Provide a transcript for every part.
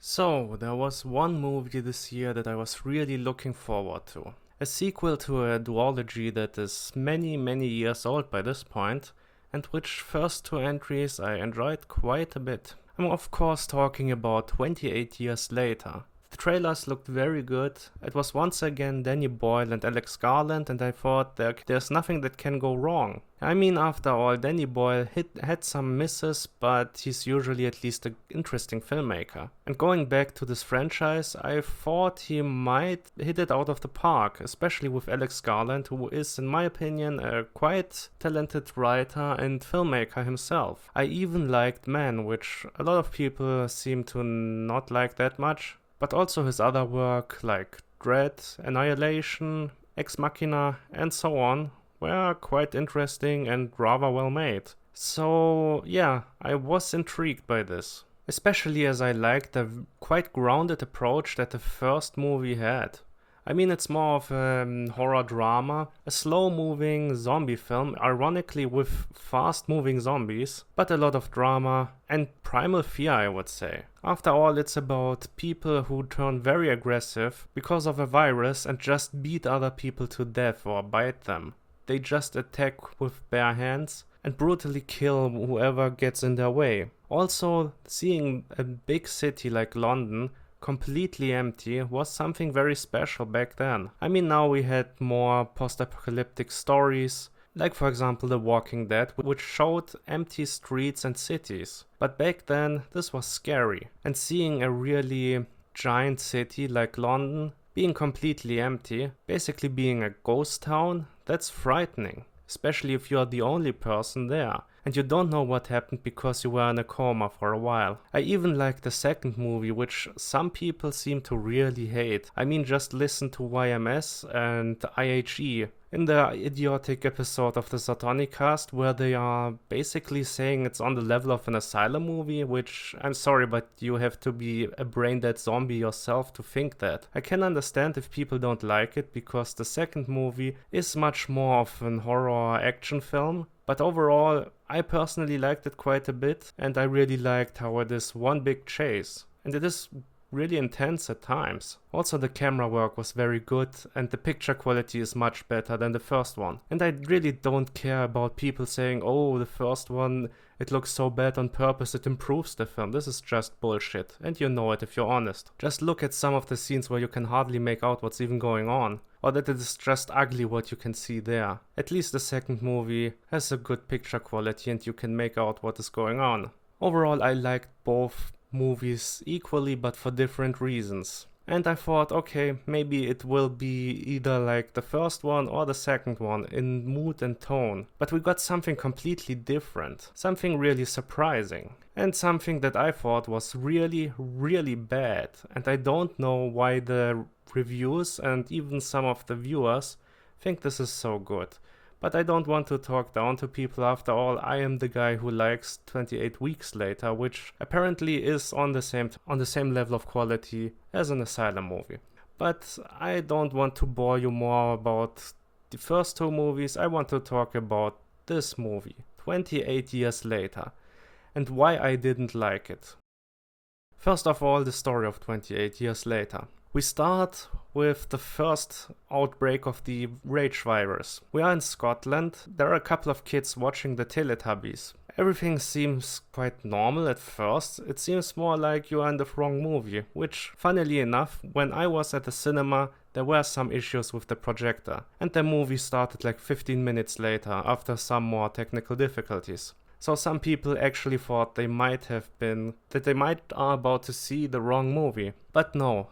So, there was one movie this year that I was really looking forward to. A sequel to a duology that is many years old by this point, and which first two entries I enjoyed quite a bit. I'm of course talking about 28 Years Later. The trailers looked very good. It was once again Danny Boyle and Alex Garland, and I thought there's nothing that can go wrong. I mean, after all, Danny Boyle had some misses, but he's usually at least an interesting filmmaker. And going back to this franchise, I thought he might hit it out of the park, especially with Alex Garland, who is, in my opinion, a quite talented writer and filmmaker himself. I even liked Man, which a lot of people seem to not like that much. But also his other work like Dread, Annihilation, Ex Machina, and so on were quite interesting and rather well made. So yeah, I was intrigued by this. Especially as I liked the quite grounded approach that the first movie had. I mean, it's more of a horror drama, a slow-moving zombie film, ironically with fast-moving zombies, but a lot of drama and primal fear, I would say. After all, it's about people who turn very aggressive because of a virus and just beat other people to death or bite them. They just attack with bare hands and brutally kill whoever gets in their way. Also, seeing a big city like London completely empty was something very special back then. I mean, now we had more post-apocalyptic stories, like for example The Walking Dead, which showed empty streets and cities. But back then this was scary, and seeing a really giant city like London being completely empty, basically being a ghost town, that's frightening. Especially if you're the only person there, and you don't know what happened because you were in a coma for a while. I even like the second movie, which some people seem to really hate. I mean, just listen to YMS and IHE in the idiotic episode of the Satanic Cast, where they are basically saying it's on the level of an asylum movie, which, I'm sorry, but you have to be a brain-dead zombie yourself to think that. I can understand if people don't like it, because the second movie is much more of an horror action film, but overall, I personally liked it quite a bit, and I really liked how it is one big chase, and it is really intense at times. Also, the camera work was very good, and the picture quality is much better than the first one. And I really don't care about people saying, oh, the first one, it looks so bad on purpose, it improves the film. This is just bullshit, and you know it if you're honest. Just look at some of the scenes where you can hardly make out what's even going on, or that it is just ugly what you can see there. At least the second movie has a good picture quality and you can make out what is going on. Overall, I liked both movies equally, but for different reasons. And I thought, okay, maybe it will be either like the first one or the second one in mood and tone. But we got something completely different, something really surprising, and something that I thought was really bad. And I don't know why the reviews and even some of the viewers think this is so good. But I don't want to talk down to people. After all, I am the guy who likes 28 Weeks Later, which apparently is on the same level of quality as an asylum movie. But I don't want to bore you more about the first two movies. I want to talk about this movie, 28 Years Later, and why I didn't like it. First of all, the story of 28 Years Later. We start with the first outbreak of the rage virus. We are in Scotland. There are a couple of kids watching the Teletubbies. Everything seems quite normal at first. It seems more like you are in the wrong movie, which, funnily enough, when I was at the cinema, there were some issues with the projector, and the movie started like 15 minutes later after some more technical difficulties. So some people actually thought they might are about to see the wrong movie. But no.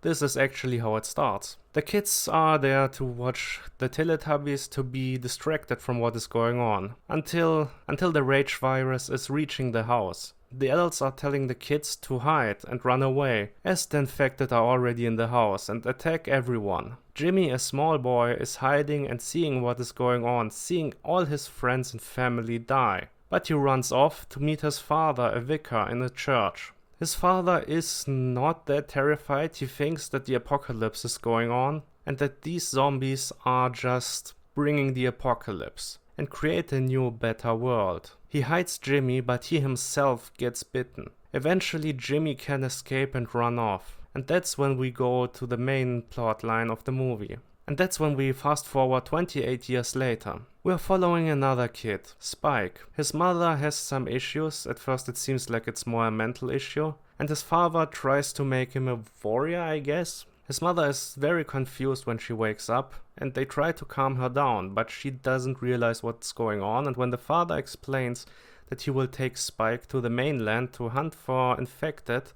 This is actually how it starts. The kids are there to watch the Teletubbies to be distracted from what is going on, until the rage virus is reaching the house. The adults are telling the kids to hide and run away, as the infected are already in the house and attack everyone. Jimmy, a small boy, is hiding and seeing what is going on, seeing all his friends and family die. But he runs off to meet his father, a vicar, in a church. His father is not that terrified. He thinks that the apocalypse is going on and that these zombies are just bringing the apocalypse and create a new, better world. He hides Jimmy, but he himself gets bitten. Eventually Jimmy can escape and run off, and that's when we go to the main plot line of the movie. And that's when we fast forward 28 years later. We're following another kid, Spike. His mother has some issues, at first it seems like it's more a mental issue, and his father tries to make him a warrior, I guess. His mother is very confused when she wakes up, and they try to calm her down, but she doesn't realize what's going on, and when the father explains that he will take Spike to the mainland to hunt for infected,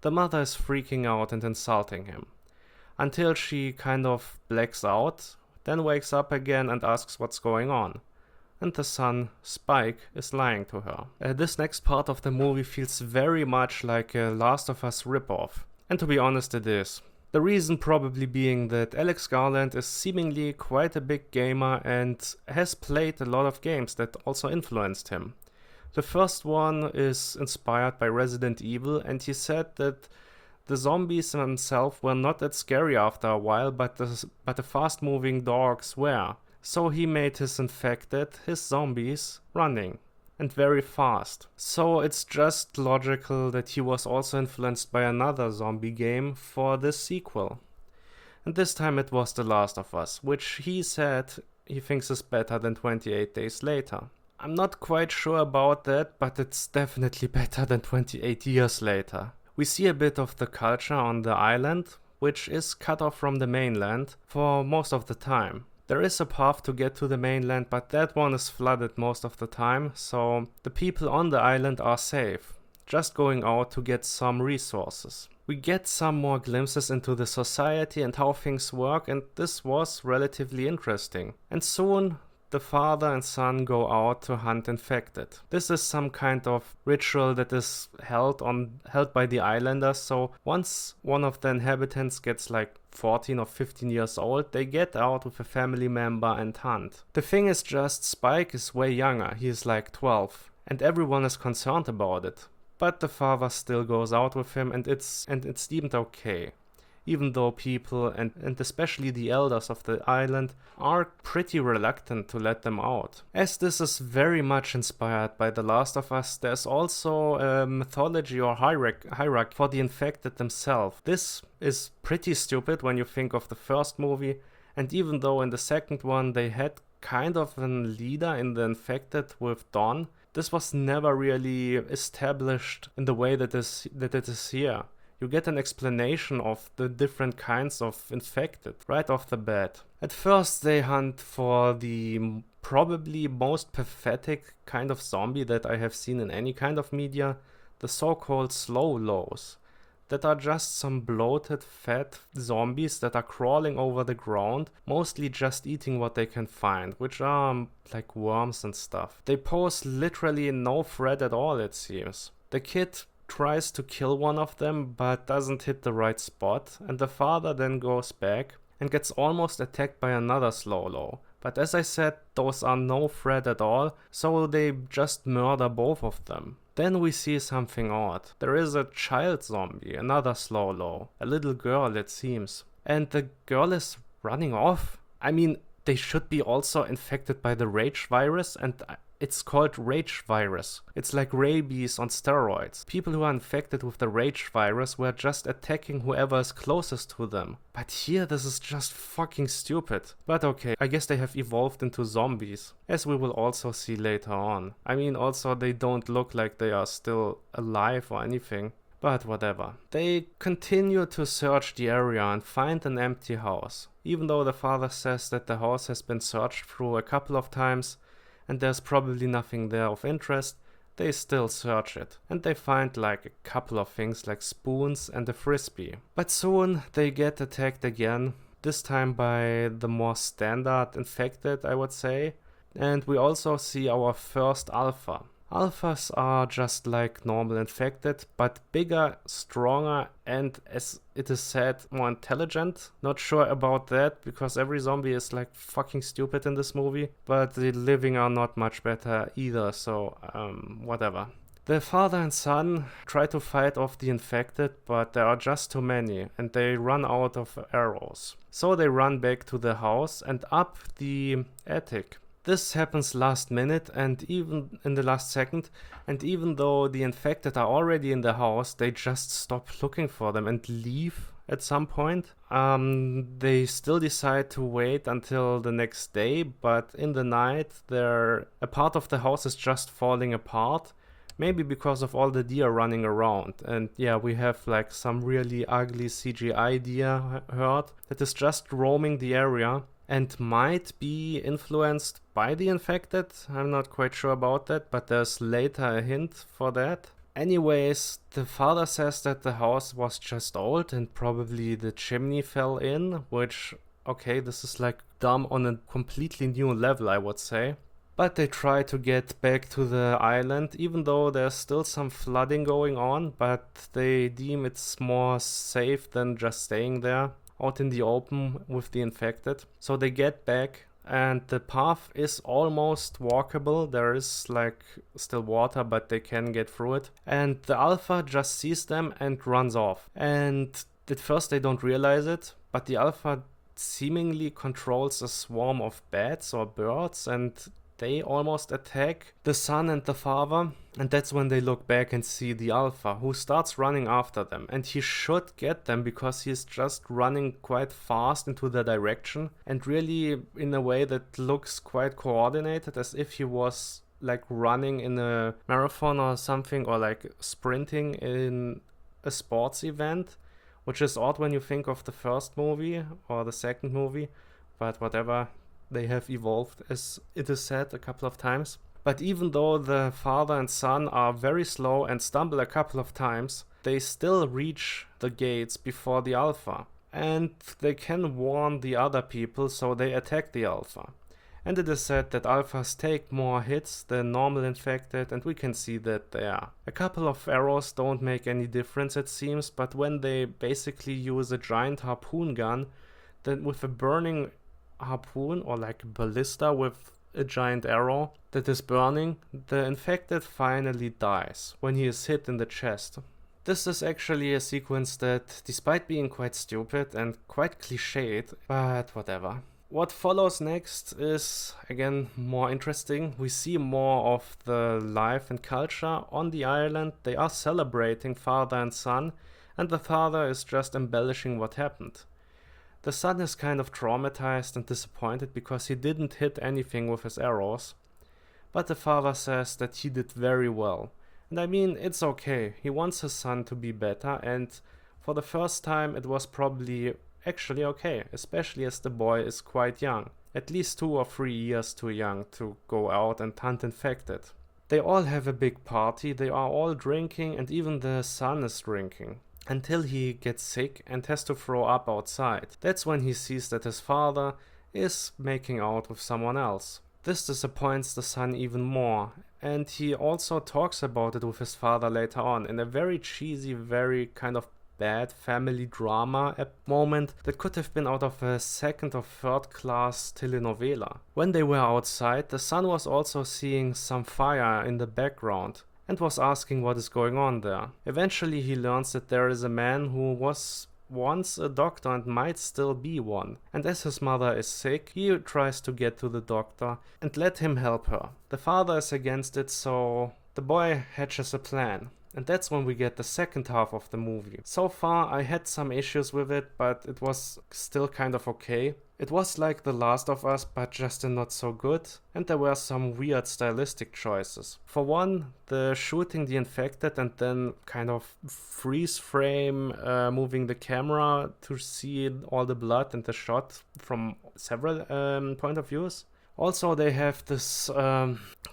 the mother is freaking out and insulting him. Until she kind of blacks out, then wakes up again and asks what's going on. And the son, Spike, is lying to her. This next part of the movie feels very much like a Last of Us ripoff. And to be honest, it is. The reason probably being that Alex Garland is seemingly quite a big gamer and has played a lot of games that also influenced him. The first one is inspired by Resident Evil, and he said that the zombies themselves were not that scary after a while, but the fast-moving dogs were. So he made his infected, his zombies, running. And very fast. So it's just logical that he was also influenced by another zombie game for this sequel. And this time it was The Last of Us, which he said he thinks is better than 28 Days Later. I'm not quite sure about that, but it's definitely better than 28 years later. We see a bit of the culture on the island, which is cut off from the mainland for most of the time. There is a path to get to the mainland, but that one is flooded most of the time, so the people on the island are safe, just going out to get some resources. We get some more glimpses into the society and how things work, and this was relatively interesting. And soon the father and son go out to hunt infected. This is some kind of ritual that is held by the islanders, so once one of the inhabitants gets like 14 or 15 years old, they get out with a family member and hunt. The thing is just, Spike is way younger, he is like 12, and everyone is concerned about it. But the father still goes out with him, and it's deemed okay. Even though people, and especially the elders of the island, are pretty reluctant to let them out. As this is very much inspired by The Last of Us, there's also a mythology or hierarchy for the infected themselves. This is pretty stupid when you think of the first movie, and even though in the second one they had kind of a leader in the infected with Dawn, this was never really established in the way that it is here. You get an explanation of the different kinds of infected right off the bat. At first they hunt for the probably most pathetic kind of zombie that I have seen in any kind of media, the so-called slow lows, that are just some bloated fat zombies that are crawling over the ground, mostly just eating what they can find, which are like worms and stuff. They pose literally no threat at all, it seems. The kid tries to kill one of them but doesn't hit the right spot, and the father then goes back and gets almost attacked by another slow low. But as I said, those are no threat at all, so they just murder both of them. Then we see something odd. There is a child zombie, another slow low, a little girl it seems, and the girl is running off. I mean, they should be also infected by the rage virus, and it's called rage virus. It's like rabies on steroids. People who are infected with the rage virus were just attacking whoever is closest to them. But here this is just fucking stupid. But okay, I guess they have evolved into zombies, as we will also see later on. I mean, also they don't look like they are still alive or anything. But whatever. They continue to search the area and find an empty house. Even though the father says that the house has been searched through a couple of times, and there's probably nothing there of interest, they still search it. And they find like a couple of things like spoons and a frisbee. But soon they get attacked again, this time by the more standard infected, I would say. And we also see our first alpha. Alphas are just like normal infected, but bigger, stronger, and as it is said, more intelligent. Not sure about that, because every zombie is like fucking stupid in this movie, but the living are not much better either, so whatever. The father and son try to fight off the infected, but there are just too many, and they run out of arrows. So they run back to the house and up the attic. This happens last minute and even in the last second, and even though the infected are already in the house, they just stop looking for them and leave at some point. They still decide to wait until the next day, but in the night, a part of the house is just falling apart. Maybe because of all the deer running around. And yeah, we have like some really ugly CGI deer herd that is just roaming the area and might be influenced by the infected. I'm not quite sure about that, but there's later a hint for that. Anyways, the father says that the house was just old and probably the chimney fell in, which, okay, this is like dumb on a completely new level, I would say. But they try to get back to the island, even though there's still some flooding going on, but they deem it's more safe than just staying there out in the open with the infected. So they get back and the path is almost walkable. There is like still water, but they can get through it. And the alpha just sees them and runs off. And at first they don't realize it, but the alpha seemingly controls a swarm of bats or birds, and they almost attack the son and the father, and that's when they look back and see the alpha, who starts running after them. And he should get them because he's just running quite fast into their direction, and really in a way that looks quite coordinated, as if he was like running in a marathon or something, or like sprinting in a sports event, which is odd when you think of the first movie or the second movie, but whatever. They have evolved, as it is said a couple of times. But even though the father and son are very slow and stumble a couple of times, they still reach the gates before the alpha. And they can warn the other people, so they attack the alpha. And it is said that alphas take more hits than normal infected, and we can see that there. A couple of arrows don't make any difference, it seems, but when they basically use a giant harpoon gun, then with a burning harpoon or like a ballista with a giant arrow that is burning, the infected finally dies when he is hit in the chest. This is actually a sequence that, despite being quite stupid and quite cliched, but whatever. What follows next is again more interesting. We see more of the life and culture on the island. They are celebrating father and son, and the father is just embellishing what happened. The son is kind of traumatized and disappointed because he didn't hit anything with his arrows, but the father says that he did very well. And I mean, it's okay, he wants his son to be better, and for the first time it was probably actually okay, especially as the boy is quite young, at least 2 or 3 years too young to go out and hunt infected. They all have a big party, they are all drinking, and even the son is drinking. Until he gets sick and has to throw up outside. That's when he sees that his father is making out with someone else. This disappoints the son even more, and he also talks about it with his father later on in a very cheesy, very kind of bad family drama moment that could have been out of a second or third class telenovela. When they were outside, the son was also seeing some fire in the background and was asking what is going on there. Eventually he learns that there is a man who was once a doctor and might still be one. And as his mother is sick, he tries to get to the doctor and let him help her. The father is against it, so the boy hatches a plan. And that's when we get the second half of the movie. So far I had some issues with it, but it was still kind of okay. It was like The Last of Us, but just not so good, and there were some weird stylistic choices. For one, the shooting the infected and then kind of freeze frame moving the camera to see all the blood and the shot from several point of views. Also, they have this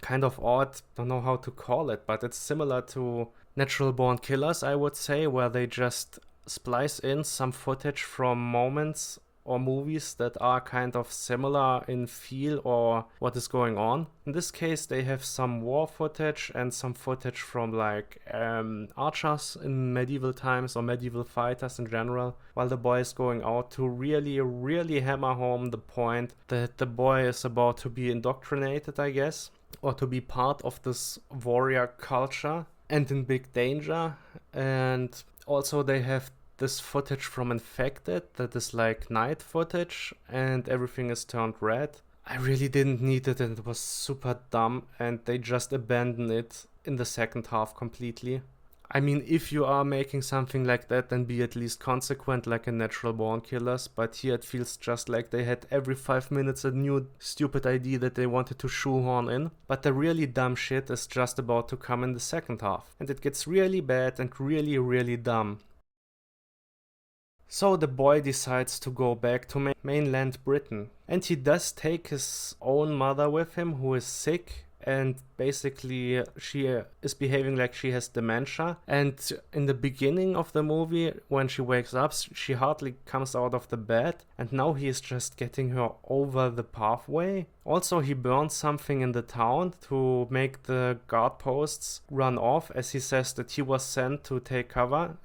kind of odd, don't know how to call it, but it's similar to Natural Born Killers, I would say, where they just splice in some footage from moments or movies that are kind of similar in feel or what is going on. In this case, they have some war footage and some footage from like archers in medieval times or medieval fighters in general, while the boy is going out to really hammer home the point that the boy is about to be indoctrinated, I guess, or to be part of this warrior culture and in big danger. And also they have this footage from Infected that is like night footage and everything is turned red. I really didn't need it and it was super dumb, and they just abandoned it in the second half completely. I mean, if you are making something like that, then be at least consequent like in Natural Born Killers, but here it feels just like they had every 5 minutes a new stupid idea that they wanted to shoehorn in. But the really dumb shit is just about to come in the second half, and it gets really bad and really, really dumb. So the boy decides to go back to mainland Britain, and he does take his own mother with him, who is sick, and basically she is behaving like she has dementia. And in the beginning of the movie, when she wakes up, she hardly comes out of the bed, and now he is just getting her over the pathway. Also, he burns something in the town to make the guard posts run off, as he says that he was sent to take over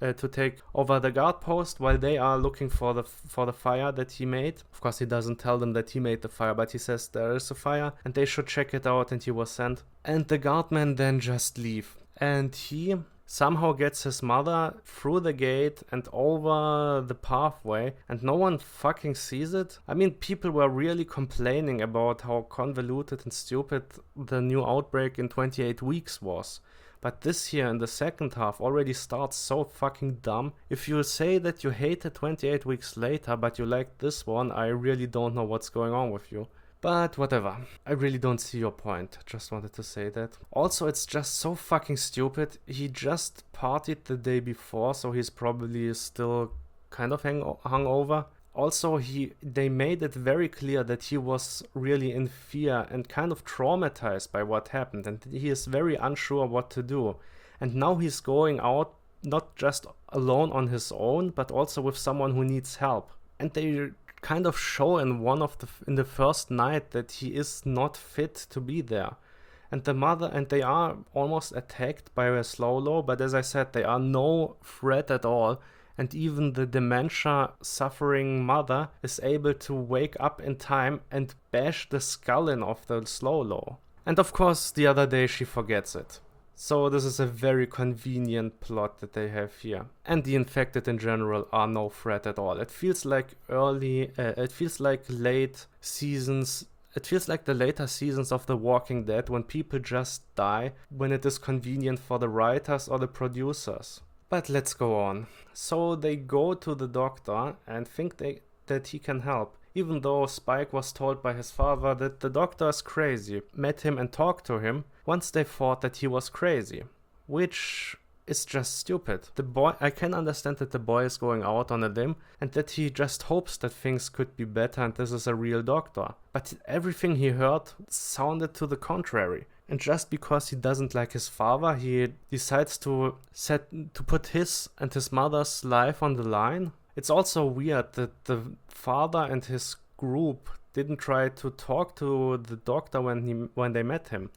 the guard post while they are looking for the fire that he made. Of course, he doesn't tell them that he made the fire, but he says there is a fire and they should check it out, and he was sent. And the guardmen then just leave, and he somehow gets his mother through the gate and over the pathway, and no one fucking sees it. I mean, people were really complaining about how convoluted and stupid the new Outbreak in 28 weeks was. But this here in the second half already starts so fucking dumb. If you say that you hated 28 weeks later, but you liked this one, I really don't know what's going on with you. But whatever, I really don't see your point, just wanted to say that. Also, it's just so fucking stupid. He just partied the day before, so he's probably still kind of hungover. Also, they made it very clear that he was really in fear and kind of traumatized by what happened, and he is very unsure what to do. And now he's going out not just alone on his own, but also with someone who needs help. And they kind of show in the first night that he is not fit to be there. And they are almost attacked by a slow-low, but as I said, they are no threat at all. And even the dementia suffering mother is able to wake up in time and bash the skull in of the slow-low. And of course, the other day she forgets it. So this is a very convenient plot that they have here. And the infected in general are no threat at all. It feels like late seasons. It feels like the later seasons of The Walking Dead, when people just die when it is convenient for the writers or the producers. But let's go on. So they go to the doctor and think that he can help. Even though Spike was told by his father that the doctor is crazy, met him and talked to him, once they thought that he was crazy. Which is just stupid. I can understand that the boy is going out on a limb and that he just hopes that things could be better and this is a real doctor. But everything he heard sounded to the contrary. And just because he doesn't like his father, he decides to put his and his mother's life on the line. It's also weird that the father and his group didn't try to talk to the doctor when they met him.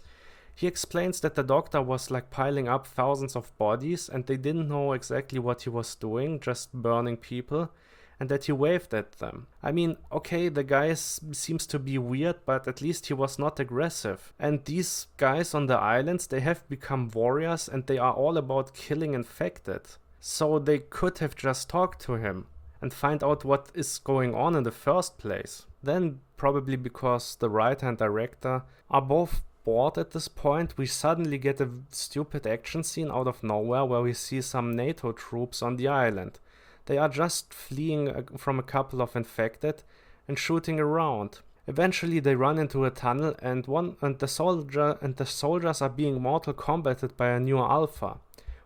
He explains that the doctor was like piling up thousands of bodies and they didn't know exactly what he was doing, just burning people, and that he waved at them. I mean, okay, the guy seems to be weird, but at least he was not aggressive. And these guys on the islands, they have become warriors and they are all about killing infected. So they could have just talked to him and find out what is going on in the first place. Then, probably because the writer and director are both bored at this point, we suddenly get a stupid action scene out of nowhere where we see some NATO troops on the island. They are just fleeing from a couple of infected and shooting around. Eventually they run into a tunnel and the soldiers are being mortal combated by a new alpha,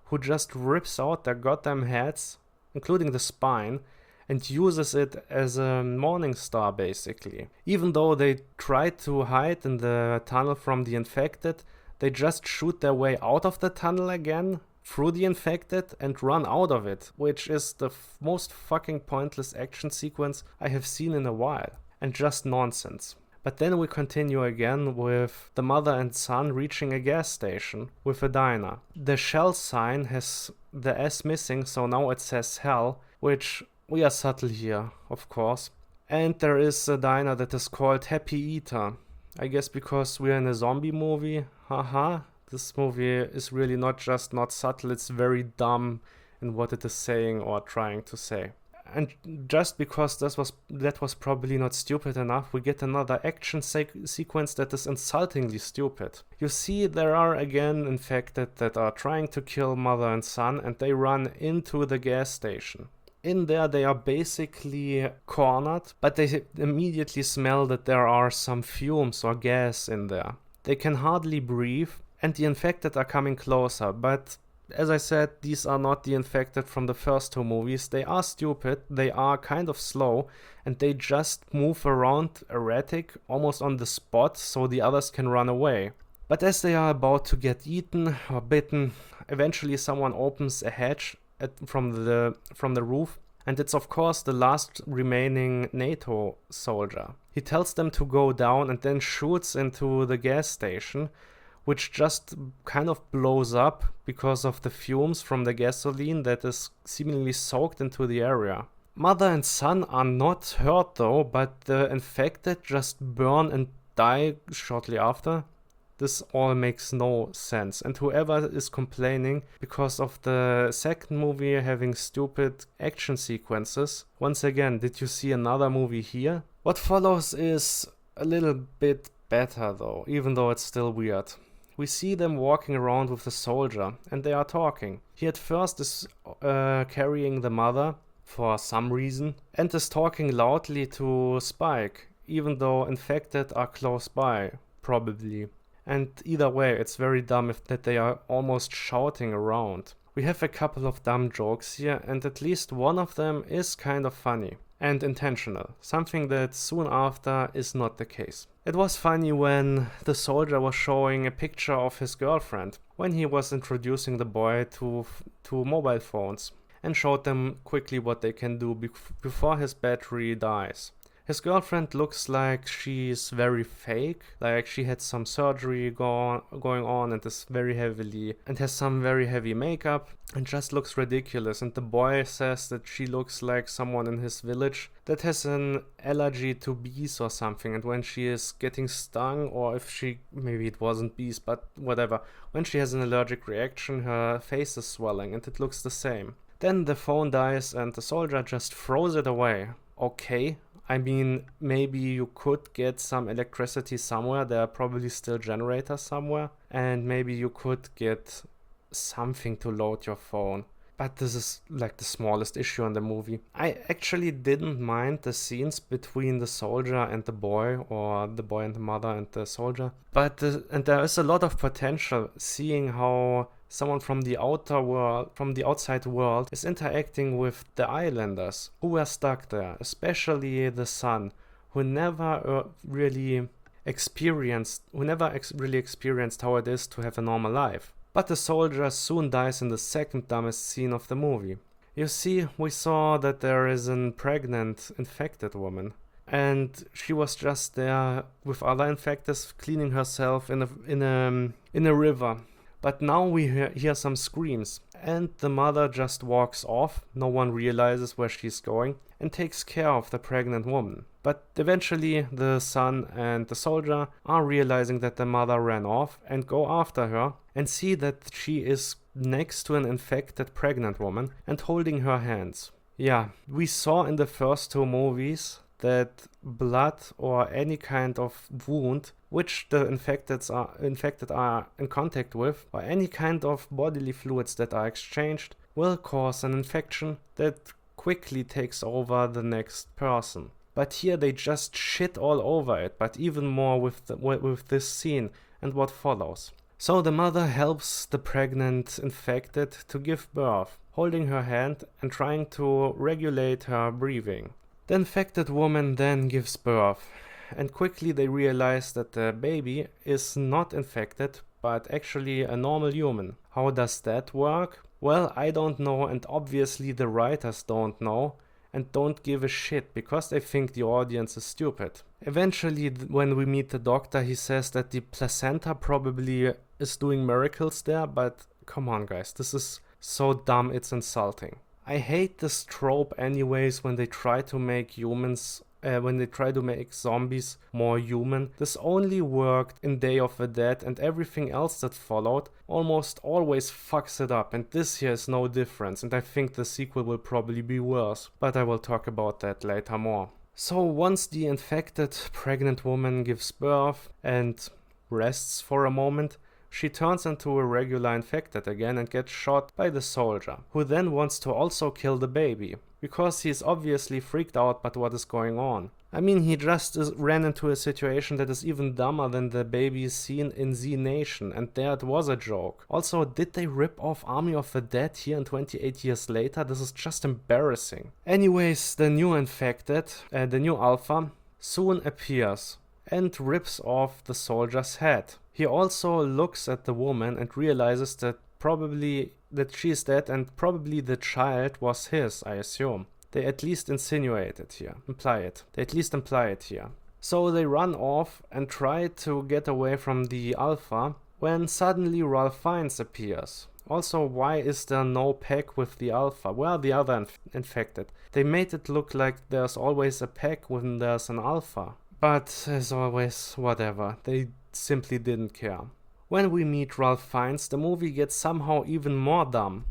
who just rips out their goddamn heads, including the spine, and uses it as a morning star basically. Even though they try to hide in the tunnel from the infected, they just shoot their way out of the tunnel again, through the infected, and run out of it, which is the most fucking pointless action sequence I have seen in a while, and just nonsense. But then we continue again with the mother and son reaching a gas station with a diner. The Shell sign has the S missing, so now it says Hell, which we are subtle here, of course. And there is a diner that is called Happy Eater. I guess because we're in a zombie movie, haha. This movie is really not just not subtle, it's very dumb in what it is saying or trying to say. And just because that was probably not stupid enough, we get another action sequence that is insultingly stupid. You see, there are again infected that are trying to kill mother and son, and they run into the gas station. In there, they are basically cornered, but they immediately smell that there are some fumes or gas in there. They can hardly breathe, and the infected are coming closer, but as I said, these are not the infected from the first two movies. They are stupid, they are kind of slow, and they just move around erratic, almost on the spot, so the others can run away. But as they are about to get eaten or bitten, eventually someone opens a hatch from the roof, and it's of course the last remaining NATO soldier. He tells them to go down and then shoots into the gas station, which just kind of blows up because of the fumes from the gasoline that is seemingly soaked into the area. Mother and son are not hurt though, but the infected just burn and die shortly after. This all makes no sense, and whoever is complaining because of the second movie having stupid action sequences, once again, did you see another movie here? What follows is a little bit better though, even though it's still weird. We see them walking around with the soldier, and they are talking. He at first is carrying the mother for some reason, and is talking loudly to Spike, even though infected are close by, probably. And either way, it's very dumb that they are almost shouting around. We have a couple of dumb jokes here, and at least one of them is kind of funny and intentional, something that soon after is not the case. It was funny when the soldier was showing a picture of his girlfriend, when he was introducing the boy to mobile phones, and showed them quickly what they can do before his battery dies. His girlfriend looks like she's very fake, like she had some surgery going on and is very heavily, and has some very heavy makeup, and just looks ridiculous. And the boy says that she looks like someone in his village that has an allergy to bees or something, and when she is getting stung, or if maybe it wasn't bees, but whatever, when she has an allergic reaction, her face is swelling, and it looks the same. Then the phone dies and the soldier just throws it away. Okay. I mean, maybe you could get some electricity somewhere. There are probably still generators somewhere. And maybe you could get something to load your phone. But this is like the smallest issue in the movie. I actually didn't mind the scenes between the soldier and the boy, or the boy and the mother and the soldier. And there is a lot of potential seeing how someone from the outside world is interacting with the islanders who were stuck there, especially the son, who never really experienced how it is to have a normal life. But the soldier soon dies in the second dumbest scene of the movie. You see, we saw that there is a pregnant, infected woman, and she was just there with other infected cleaning herself in a river. But now we hear some screams, and the mother just walks off. No one realizes where she's going and takes care of the pregnant woman. But eventually the son and the soldier are realizing that the mother ran off and go after her and see that she is next to an infected pregnant woman and holding her hands. Yeah, we saw in the first two movies that blood or any kind of wound which the infected are in contact with, or any kind of bodily fluids that are exchanged, will cause an infection that quickly takes over the next person. But here they just shit all over it, but even more with this scene and what follows. So the mother helps the pregnant infected to give birth, holding her hand and trying to regulate her breathing. The infected woman then gives birth, and quickly they realize that the baby is not infected, but actually a normal human. How does that work? Well, I don't know, and obviously the writers don't know, and don't give a shit, because they think the audience is stupid. Eventually, when we meet the doctor, he says that the placenta probably is doing miracles there, but come on guys, this is so dumb, it's insulting. I hate this trope anyways when they try to make humans when they try to make zombies more human. This only worked in Day of the Dead, and everything else that followed almost always fucks it up, and this here is no difference, and I think the sequel will probably be worse, but I will talk about that later more. So once the infected pregnant woman gives birth and rests for a moment, she turns into a regular infected again and gets shot by the soldier, who then wants to also kill the baby, because he's obviously freaked out by what is going on. I mean, he just ran into a situation that is even dumber than the baby scene in Z Nation, and there it was a joke. Also, did they rip off Army of the Dead here in 28 years later? This is just embarrassing. Anyways, the new infected, the new alpha, soon appears and rips off the soldier's head. He also looks at the woman and realizes that she's dead, and probably the child was his, I assume. They at least imply it here. So they run off and try to get away from the alpha when suddenly Ralph Fiennes appears. Also, why is there no pack with the alpha? Where are the other infected? They made it look like there's always a pack when there's an alpha. But as always, whatever. They simply didn't care. When we meet Ralph Fiennes, the movie gets somehow even more dumb.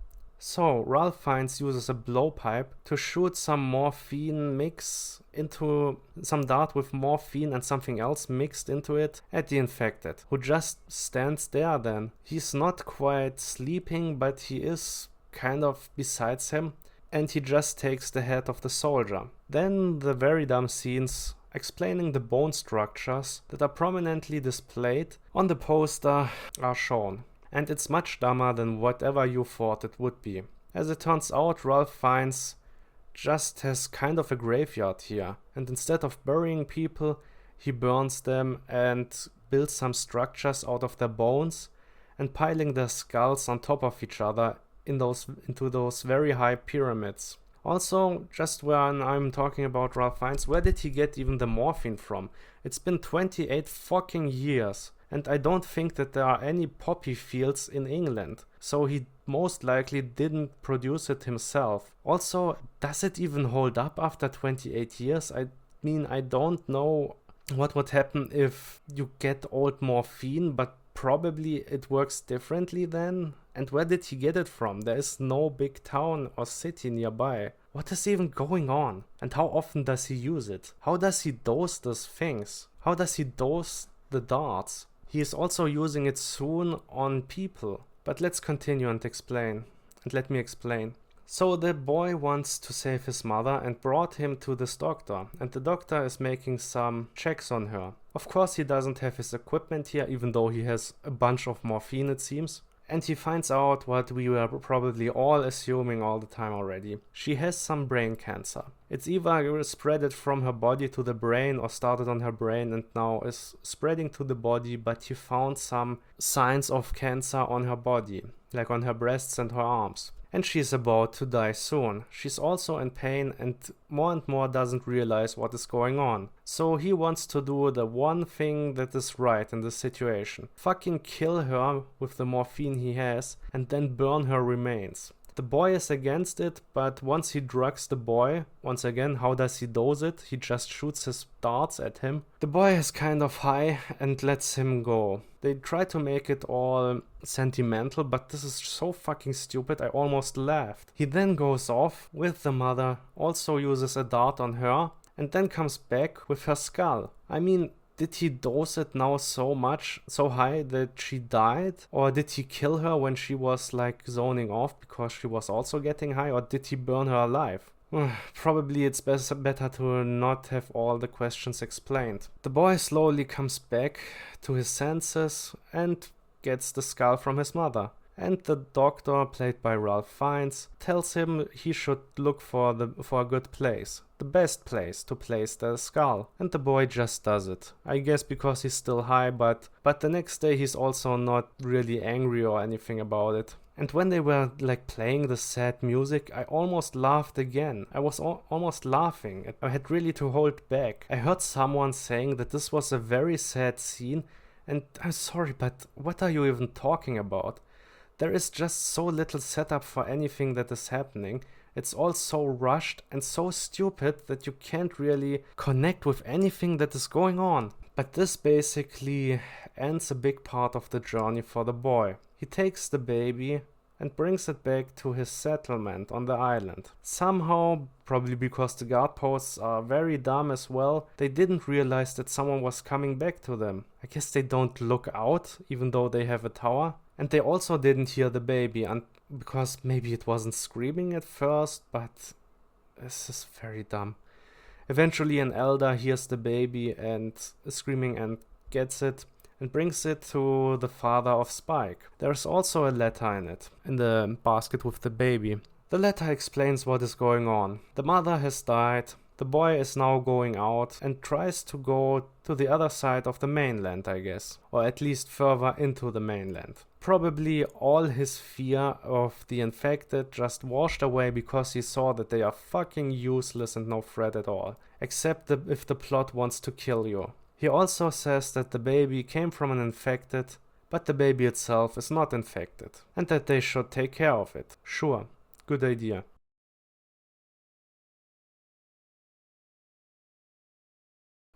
So, Ralph Fiennes uses a blowpipe to shoot some morphine mix into some dart with morphine and something else mixed into it at the infected, who just stands there then. He's not quite sleeping, but he is kind of besides him, and he just takes the head of the soldier. Then the very dumb scenes explaining the bone structures that are prominently displayed on the poster are shown. And it's much dumber than whatever you thought it would be. As it turns out, Ralph Fiennes just has kind of a graveyard here, and instead of burying people, he burns them and builds some structures out of their bones and piling their skulls on top of each other into those very high pyramids. Also, just when I'm talking about Ralph Fiennes, where did he get even the morphine from? It's been 28 fucking years. And I don't think that there are any poppy fields in England, so he most likely didn't produce it himself. Also, does it even hold up after 28 years? I mean, I don't know what would happen if you get old morphine, but probably it works differently then. And where did he get it from? There is no big town or city nearby. What is even going on? And how often does he use it? How does he dose those things? How does he dose the darts? He is also using it soon on people. But let's continue and let me explain. So the boy wants to save his mother and brought him to this doctor, and the doctor is making some checks on her. Of course he doesn't have his equipment here, even though he has a bunch of morphine it seems. And he finds out what we were probably all assuming all the time already. She has some brain cancer. It's either spread from her body to the brain or started on her brain and now is spreading to the body, but he found some signs of cancer on her body, like on her breasts and her arms. And she's about to die soon. She's also in pain and more doesn't realize what is going on. So he wants to do the one thing that is right in this situation. Fucking kill her with the morphine he has and then burn her remains. The boy is against it, but once he drugs the boy, once again, how does he dose it? He just shoots his darts at him. The boy is kind of high and lets him go. They try to make it all sentimental, but this is so fucking stupid, I almost laughed. He then goes off with the mother, also uses a dart on her, and then comes back with her skull. I mean, did he dose it now so high that she died? Or did he kill her when she was like zoning off because she was also getting high? Or did he burn her alive? Probably it's better to not have all the questions explained. The boy slowly comes back to his senses and gets the skull from his mother. And the doctor, played by Ralph Fiennes, tells him he should look for a good place. The best place to place the skull. And the boy just does it. I guess because he's still high, but the next day he's also not really angry or anything about it. And when they were like playing the sad music, I almost laughed again. I was almost laughing. I had really to hold back. I heard someone saying that this was a very sad scene, and I'm sorry, but what are you even talking about? There is just so little setup for anything that is happening, It's all so rushed and so stupid that you can't really connect with anything that is going on. But this basically ends a big part of the journey for the boy. He takes the baby and brings it back to his settlement on the island. Somehow, probably because the guard posts are very dumb as well, they didn't realize that someone was coming back to them. I guess they don't look out, even though they have a tower. And they also didn't hear the baby, and because maybe it wasn't screaming at first, but this is very dumb. Eventually an elder hears the baby and screaming and gets it and brings it to the father of Spike. There's also a letter in it, in the basket with the baby. The letter explains what is going on. The mother has died, the boy is now going out and tries to go to the other side of the mainland, I guess. Or at least further into the mainland. Probably all his fear of the infected just washed away because he saw that they are fucking useless and no threat at all. Except if the plot wants to kill you. He also says that the baby came from an infected, but the baby itself is not infected, and that they should take care of it. Sure, good idea.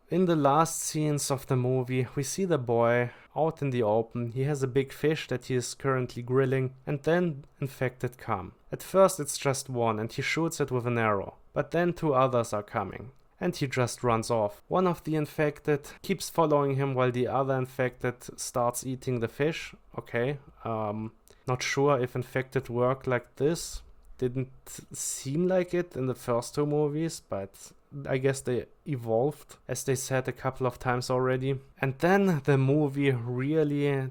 In the last scenes of the movie, we see the boy out in the open. He has a big fish that he is currently grilling, and then infected come. At first it's just one, and he shoots it with an arrow, but then two others are coming. And he just runs off. One of the infected keeps following him while the other infected starts eating the fish. Okay, not sure if infected work like this. Didn't seem like it in the first two movies, but I guess they evolved, as they said a couple of times already. And then the movie really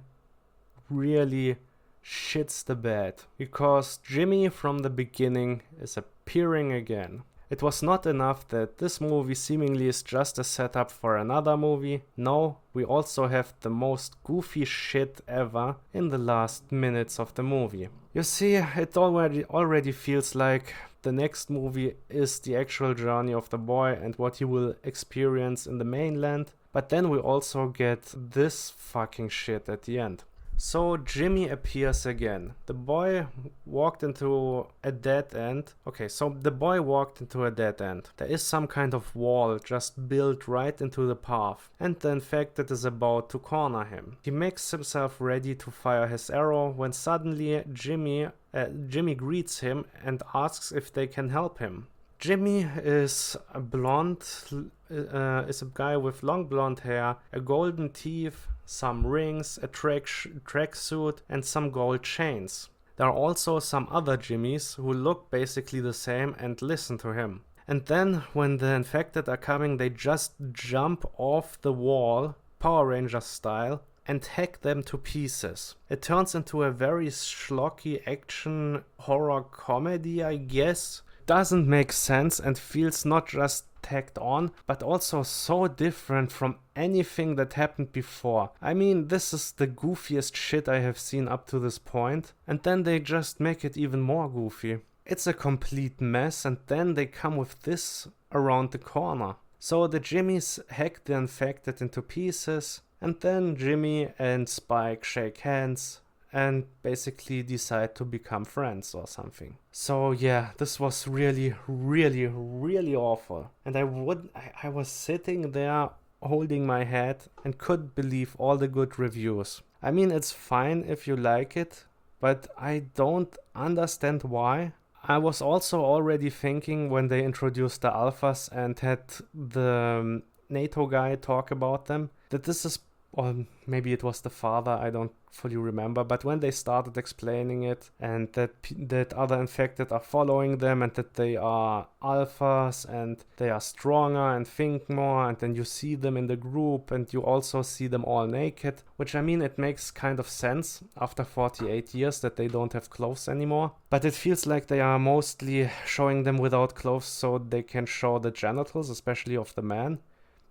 shits the bed, because Jimmy from the beginning is appearing again. It was not enough that this movie seemingly is just a setup for another movie. No, we also have the most goofy shit ever in the last minutes of the movie. You see, it already feels like the next movie is the actual journey of the boy and what he will experience in the mainland. But then we also get this fucking shit at the end. So Jimmy appears again. The boy walked into a dead end. Okay, so the boy walked into a dead end. There is some kind of wall just built right into the path, and the infected is about to corner him. He makes himself ready to fire his arrow when suddenly Jimmy greets him and asks if they can help him. Jimmy is a guy with long blonde hair, a golden teeth, some rings, a tracksuit, and some gold chains. There are also some other Jimmys who look basically the same and listen to him. And then, when the infected are coming, they just jump off the wall, Power Rangers style, and hack them to pieces. It turns into a very schlocky action horror comedy, I guess. Doesn't make sense and feels not just tacked on, but also so different from anything that happened before. I mean, this is the goofiest shit I have seen up to this point, and then they just make it even more goofy. It's a complete mess, and then they come with this around the corner. So the Jimmys hack the infected into pieces, and then Jimmy and Spike shake hands and basically decide to become friends or something. So yeah, this was really awful. And I was sitting there holding my head and couldn't believe all the good reviews. I mean, it's fine if you like it, but I don't understand why. I was also already thinking when they introduced the alphas and had the NATO guy talk about them, that this is, or maybe it was the father, I don't fully remember, but when they started explaining it and that other infected are following them and that they are alphas and they are stronger and think more, and then you see them in the group and you also see them all naked, which I mean, it makes kind of sense after 48 years that they don't have clothes anymore, but it feels like they are mostly showing them without clothes so they can show the genitals, especially of the man.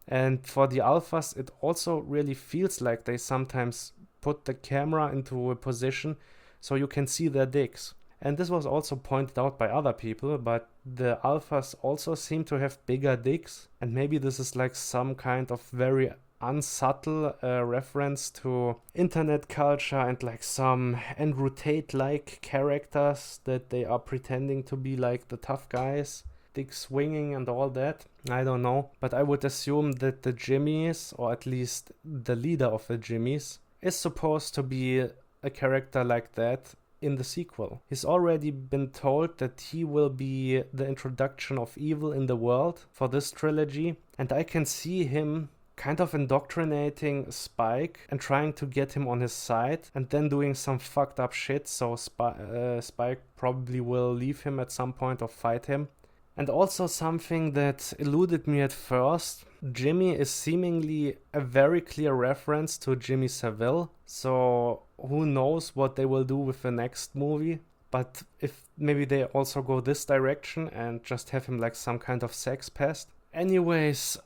And for the alphas, it also really feels like they sometimes put the camera into a position so you can see their dicks. And this was also pointed out by other people, but the alphas also seem to have bigger dicks. And maybe this is like some kind of very unsubtle reference to internet culture and like some Andrew Tate-like characters that they are pretending to be like the tough guys, dick swinging and all that. I don't know, but I would assume that the Jimmies, or at least the leader of the Jimmies, is supposed to be a character like that in the sequel. He's already been told that he will be the introduction of evil in the world for this trilogy, and I can see him kind of indoctrinating Spike and trying to get him on his side and then doing some fucked up shit, so Spike probably will leave him at some point or fight him. And also something that eluded me at first, Jimmy is seemingly a very clear reference to Jimmy Savile, so who knows what they will do with the next movie. But if maybe they also go this direction and just have him like some kind of sex pest. Anyways,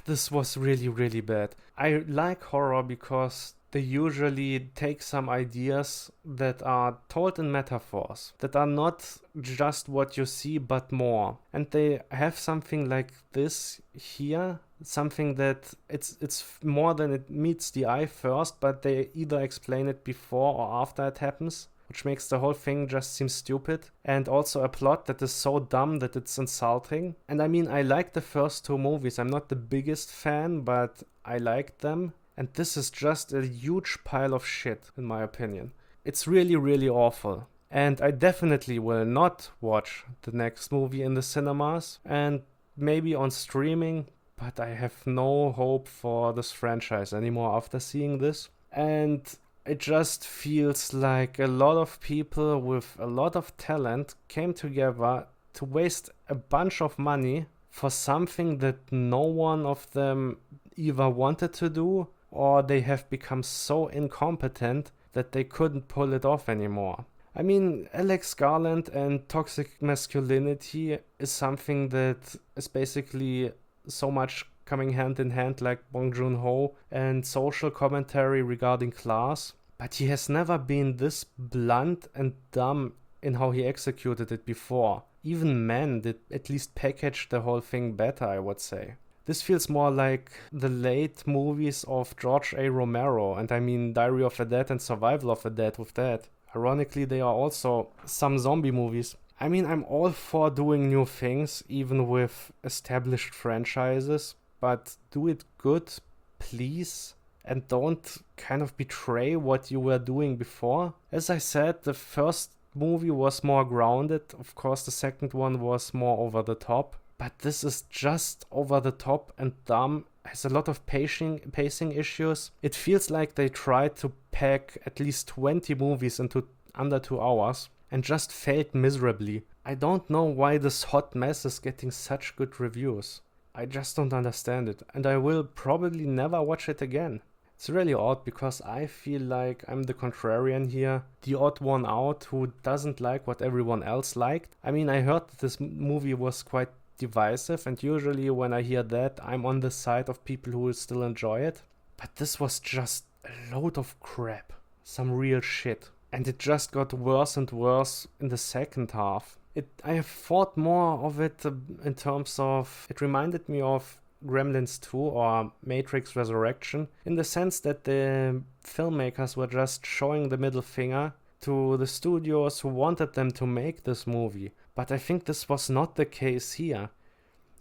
this was really, really bad. I like horror because they usually take some ideas that are told in metaphors, that are not just what you see but more. And they have something like this here, something that it's more than it meets the eye first, but they either explain it before or after it happens, which makes the whole thing just seem stupid. And also a plot that is so dumb that it's insulting. And I mean, I like the first two movies. I'm not the biggest fan, but I liked them. And this is just a huge pile of shit, in my opinion. It's really, really awful. And I definitely will not watch the next movie in the cinemas and maybe on streaming, but I have no hope for this franchise anymore after seeing this. And it just feels like a lot of people with a lot of talent came together to waste a bunch of money for something that no one of them either wanted to do, or they have become so incompetent that they couldn't pull it off anymore. I mean, Alex Garland and toxic masculinity is something that is basically so much coming hand in hand like Bong Joon-ho and social commentary regarding class, but he has never been this blunt and dumb in how he executed it before. Even Men did at least package the whole thing better, I would say. This feels more like the late movies of George A. Romero, and I mean Diary of the Dead and Survival of the Dead with that. Ironically, they are also some zombie movies. I mean, I'm all for doing new things, even with established franchises, but do it good, please, and don't kind of betray what you were doing before. As I said, the first movie was more grounded. Of course, the second one was more over the top. But this is just over the top and dumb, has a lot of pacing issues. It feels like they tried to pack at least 20 movies into under 2 hours and just failed miserably. I don't know why this hot mess is getting such good reviews. I just don't understand it, and I will probably never watch it again. It's really odd because I feel like I'm the contrarian here, the odd one out who doesn't like what everyone else liked. I mean, I heard that this movie was quite divisive, and usually when I hear that, I'm on the side of people who will still enjoy it. But this was just a load of crap. Some real shit. And it just got worse and worse in the second half. I have thought more of it in terms of... It reminded me of Gremlins 2 or Matrix Resurrection, in the sense that the filmmakers were just showing the middle finger to the studios who wanted them to make this movie. But I think this was not the case here.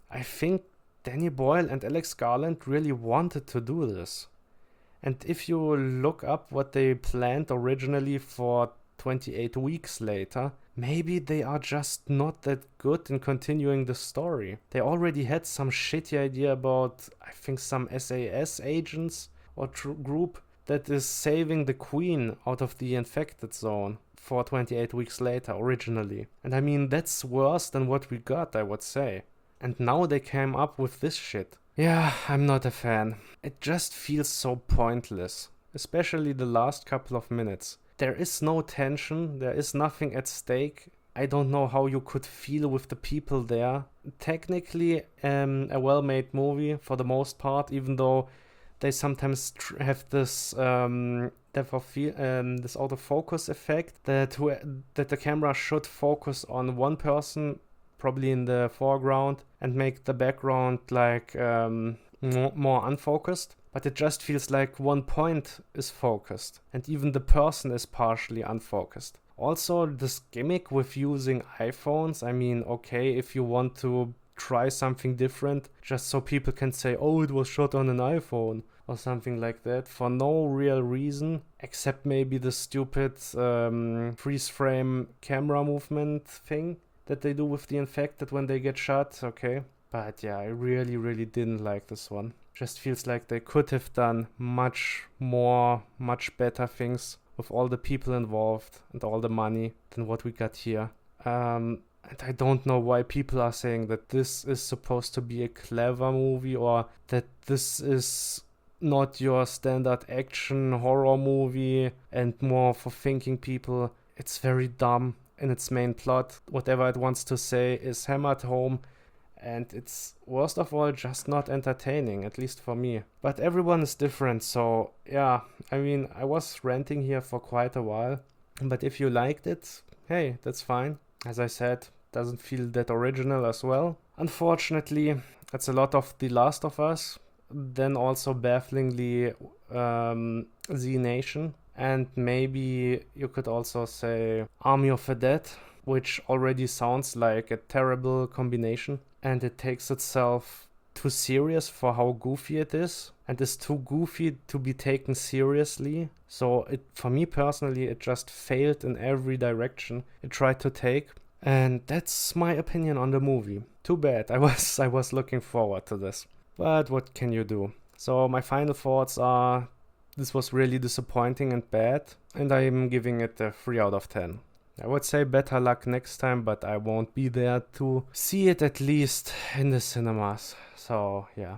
I think Danny Boyle and Alex Garland really wanted to do this. And if you look up what they planned originally for 28 weeks later, maybe they are just not that good in continuing the story. They already had some shitty idea about, I think, some SAS agents or group that is saving the Queen out of the infected zone for 28 weeks later originally. And I mean, that's worse than what we got, I would say. And now they came up with this shit. Yeah, I'm not a fan. It just feels so pointless, especially the last couple of minutes. There is no tension, there is nothing at stake. I don't know how you could feel with the people there. Technically, a well-made movie for the most part, even though they sometimes have this this autofocus effect that the camera should focus on one person, probably in the foreground, and make the background like more unfocused. but it just feels like one point is focused, and even the person is partially unfocused. Also, this gimmick with using iPhones, I mean, okay, if you want to try something different, just so people can say, oh, it was shot on an iPhone, or something like that, for no real reason, except maybe the stupid freeze frame camera movement thing that they do with the infected when they get shot, okay. But yeah, I really didn't like this one. Just feels like they could have done much more, much better things with all the people involved and all the money than what we got here. And I don't know why people are saying that this is supposed to be a clever movie, or that this is not your standard action horror movie and more for thinking people. It's very dumb in its main plot. Whatever it wants to say is hammered home, and it's, worst of all, just not entertaining, at least for me. But everyone is different, so yeah, I mean, I was ranting here for quite a while, but if you liked it, hey, that's fine. As I said, doesn't feel that original as well. Unfortunately, it's a lot of The Last of Us, then also bafflingly Z Nation, and maybe you could also say Army of the Dead, which already sounds like a terrible combination, and it takes itself too serious for how goofy it is, and is too goofy to be taken seriously. So it, for me personally, it just failed in every direction it tried to take, and that's my opinion on the movie. Too bad. I was looking forward to this, but what can you do? So my final thoughts are, this was really disappointing and bad, and I'm giving it a 3 out of 10. I would say better luck next time, but I won't be there to see it, at least in the cinemas. So yeah.